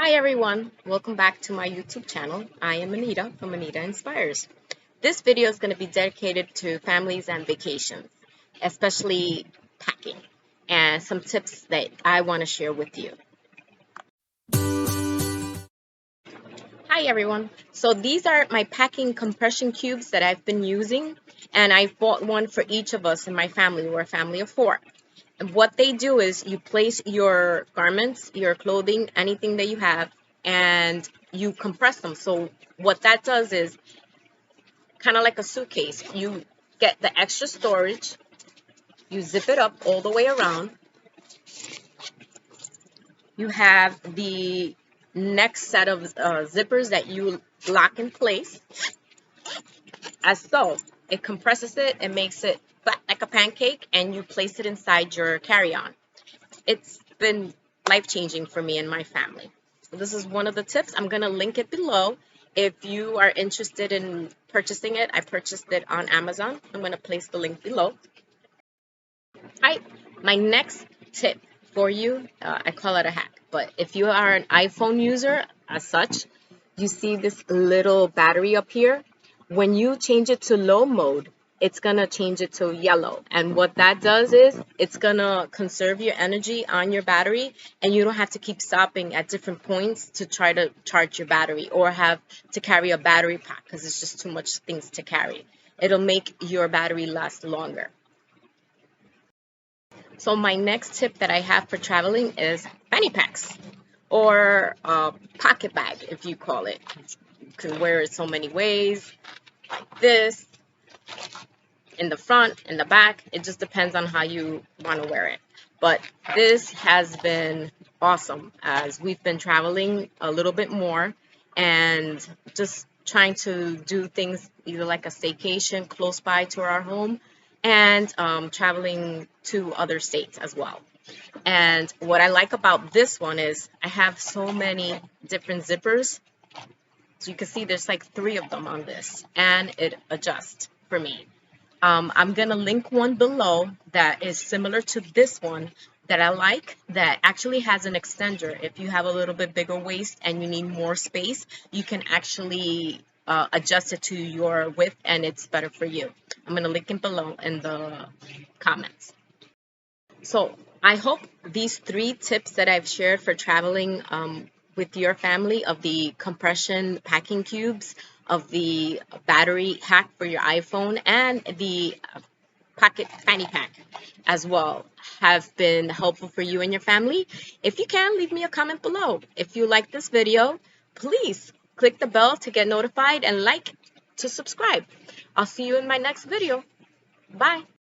Hi everyone, welcome back to my YouTube channel. I am Anita from Anita Inspires. This video is going to be dedicated to families and vacations, especially packing, and some tips that I want to share with you. Hi everyone, so these are my packing compression cubes that I've been using, and I've bought one for each of us in my family. We're a family of 4. And what they do is you place your garments, your clothing, anything that you have, and you compress them. So what that does is kind of like a suitcase. You get the extra storage, you zip it up all the way around. You have the next set of zippers that you lock in place as so. It compresses it and makes it flat like a pancake, and you place it inside your carry-on. It's been life-changing for me and my family. So this is one of the tips. I'm going to link it below. If you are interested in purchasing it, I purchased it on Amazon. I'm going to place the link below. Hi, my next tip for you, I call it a hack, but if you are an iPhone user as such, you see this little battery up here. When you change it to low mode, it's going to change it to yellow. And what that does is it's going to conserve your energy on your battery, and you don't have to keep stopping at different points to try to charge your battery or have to carry a battery pack because it's just too much things to carry. It'll make your battery last longer. So my next tip that I have for traveling is Fanny Packs, or a pocket bag if you call it. You can wear it so many ways, like this, in the front, in the back. It just depends on how you want to wear it. But this has been awesome as we've been traveling a little bit more and just trying to do things either like a staycation close by to our home and traveling to other states as well. And what I like about this one is I have so many different zippers. So you can see there's like 3 of them on this, and it adjusts for me. I'm going to link one below that is similar to this one that I like, that actually has an extender. If you have a little bit bigger waist and you need more space, you can actually adjust it to your width, and it's better for you. I'm going to link it below in the comments. So I hope these 3 tips that I've shared for traveling with your family, of the compression packing cubes, of the battery hack for your iPhone, and the pocket fanny pack as well, have been helpful for you and your family. If you can, leave me a comment below. If you like this video, please click the bell to get notified and like to subscribe. I'll see you in my next video. Bye.